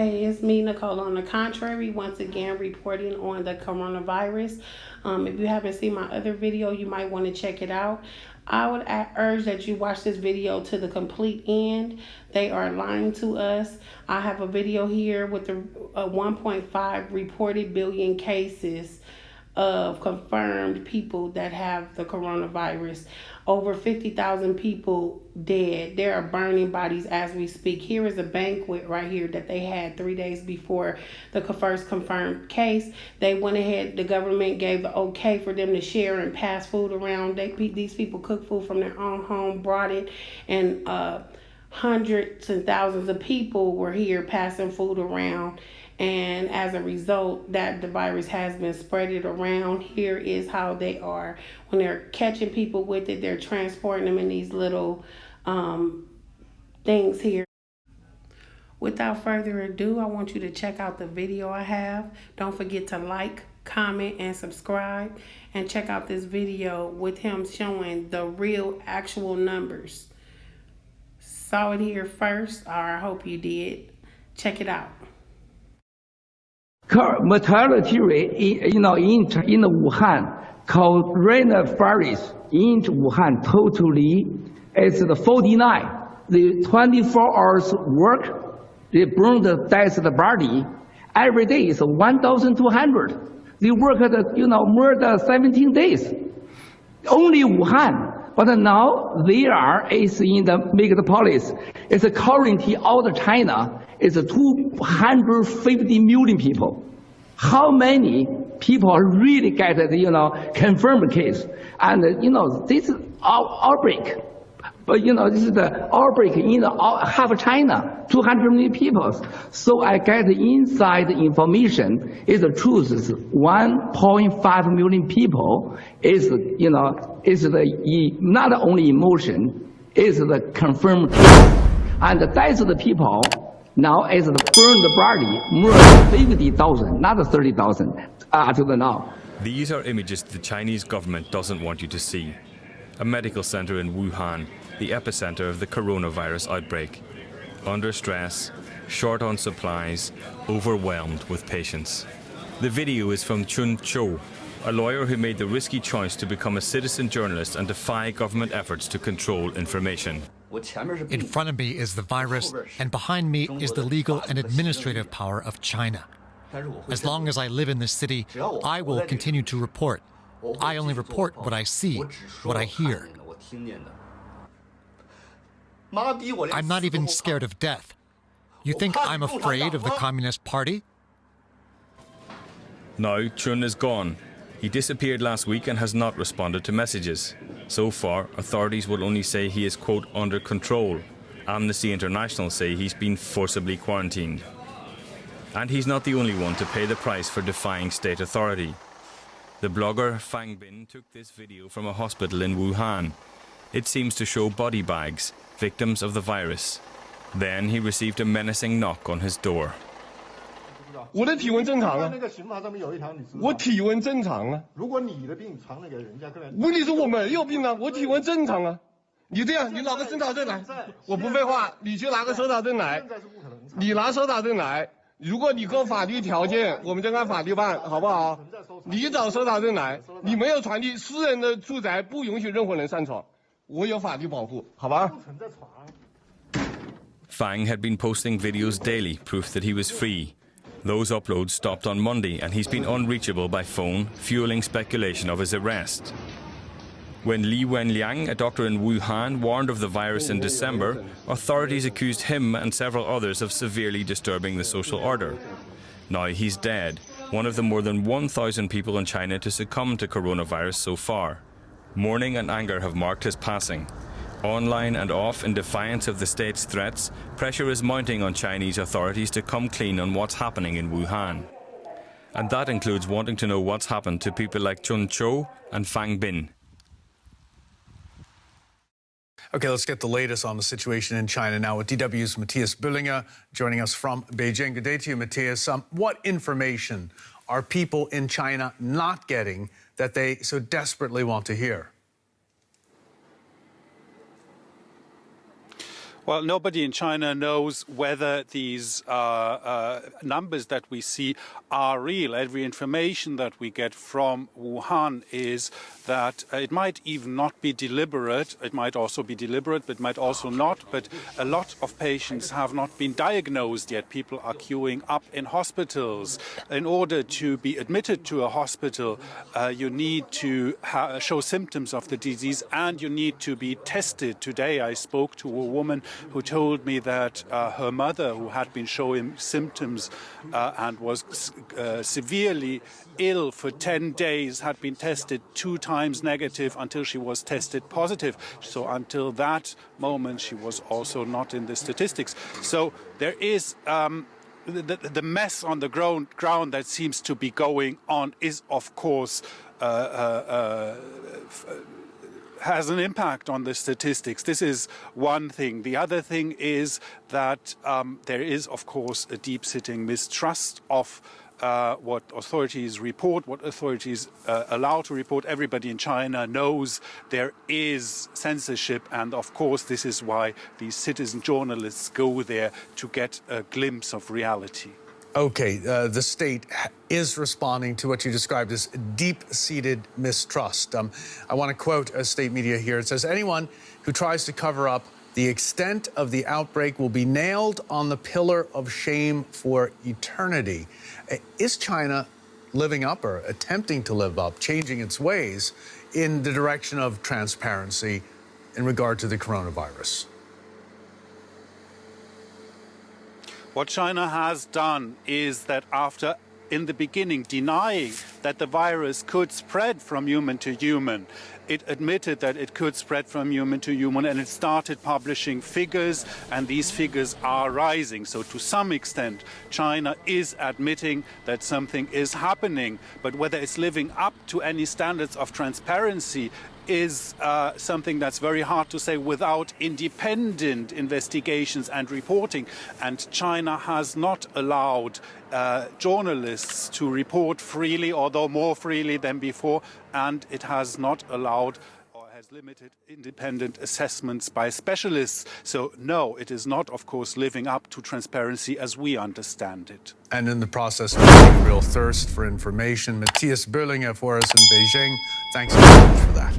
Hey, it's me, Nicole, on the contrary, once again reporting on the coronavirus. If you haven't seen my other video, you might want to check it out. I would urge that you watch this video to the complete end. They are lying to us. I have a video here with the 1.5 reported billion cases of confirmed people that have the coronavirus. Over 50,000 people dead. There are burning bodies as we speak. Here is a banquet right here that they had 3 days before the first confirmed case. They went ahead, the government gave the okay for them to share and pass food around. These people cooked food from their own home, brought it, and hundreds and thousands of people were here passing food around. And as a result, that the virus has been spreaded around. Here is how they are. When they're catching people with it, they're transporting them in these little things here. Without further ado, I want you to check out the video I have. Don't forget to like, comment, and subscribe. And check out this video with him showing the real actual numbers. Saw it here first, or I hope you did. Check it out. Mortality rate in Wuhan, coronavirus in Wuhan totally is 49. The 24 hours work, they burn the dead body. Every day is 1,200. They work more than 17 days. Only Wuhan. But now is in the megapolis. It's a currently out of China. It's 250 million people. How many people really get confirmed case? And this is outbreak. But this is the outbreak in half of China, 200 million people. So I get inside information. Is the truth is 1.5 million people is not only emotion, is the confirmed case. And the death of the people now is the burned body more than 50,000, not 30,000 to the now. These are images the Chinese government doesn't want you to see. A medical center in Wuhan, the epicenter of the coronavirus outbreak. Under stress, short on supplies, overwhelmed with patients. The video is from Chun Cho, a lawyer who made the risky choice to become a citizen journalist and defy government efforts to control information. In front of me is the virus, and behind me is the legal and administrative power of China. As long as I live in this city, I will continue to report. I only report what I see, what I hear. I'm not even scared of death. You think I'm afraid of the Communist Party? Now Chun is gone. He disappeared last week and has not responded to messages. So far, authorities will only say he is, quote, under control. Amnesty International say he's been forcibly quarantined. And he's not the only one to pay the price for defying state authority. The blogger Fang Bin took this video from a hospital in Wuhan. It seems to show body bags, victims of the virus. Then he received a menacing knock on his door. 我的体温正常啊，那个刑法上面有一条，我体温正常啊。如果你的病传了给人家，问题是我没有病啊，我体温正常啊。你这样，你拿个身份证来，我不废话，你去拿个身份证来，你拿身份证来。如果你够法律条件，我们就按法律办，好不好？你找身份证来，你没有传递私人的住宅，不允许任何人上床，我有法律保护，好吧？ Fang had been posting videos daily, proof that he was free. Those uploads stopped on Monday and he's been unreachable by phone, fueling speculation of his arrest. When Li Wenliang, a doctor in Wuhan, warned of the virus in December, authorities accused him and several others of severely disturbing the social order. Now he's dead, one of the more than 1,000 people in China to succumb to coronavirus so far. Mourning and anger have marked his passing. Online and off, in defiance of the state's threats, pressure is mounting on Chinese authorities to come clean on what's happening in Wuhan. And that includes wanting to know what's happened to people like Chun Cho and Fang Bin. Okay, let's get the latest on the situation in China now with DW's Matthias Büllinger joining us from Beijing. Good day to you, Matthias. What information are people in China not getting that they so desperately want to hear? Well, nobody in China knows whether these numbers that we see are real. Every information that we get from Wuhan is that it might even not be deliberate. It might also be deliberate, but might also not. But a lot of patients have not been diagnosed yet. People are queuing up in hospitals. In order to be admitted to a hospital, you need to show symptoms of the disease and you need to be tested. Today I spoke to a woman who told me that her mother, who had been showing symptoms and was severely ill for 10 days, had been tested 2 times negative until she was tested positive. So until that moment, she was also not in the statistics. So there is the mess on the ground that seems to be going on is, of course, has an impact on the statistics. This is one thing. The other thing is that there is, of course, a deep-sitting mistrust of what authorities report, what authorities allow to report. Everybody in China knows there is censorship, and of course this is why these citizen journalists go there to get a glimpse of reality. Okay, the state is responding to what you described as deep-seated mistrust. I want to quote a state media here. It says, anyone who tries to cover up the extent of the outbreak will be nailed on the pillar of shame for eternity. Is China living up or attempting to live up, changing its ways in the direction of transparency in regard to the coronavirus? What China has done is that after, in the beginning, denying that the virus could spread from human to human, it admitted that it could spread from human to human, and it started publishing figures, and these figures are rising. So to some extent, China is admitting that something is happening, but whether it's living up to any standards of transparency is something that's very hard to say without independent investigations and reporting. And China has not allowed journalists to report freely, although more freely than before, and it has not allowed or has limited independent assessments by specialists. So no, it is not, of course, living up to transparency as we understand it. And in the process, a real thirst for information. Matthias Böhlinger for us in Beijing. Thanks so much for that.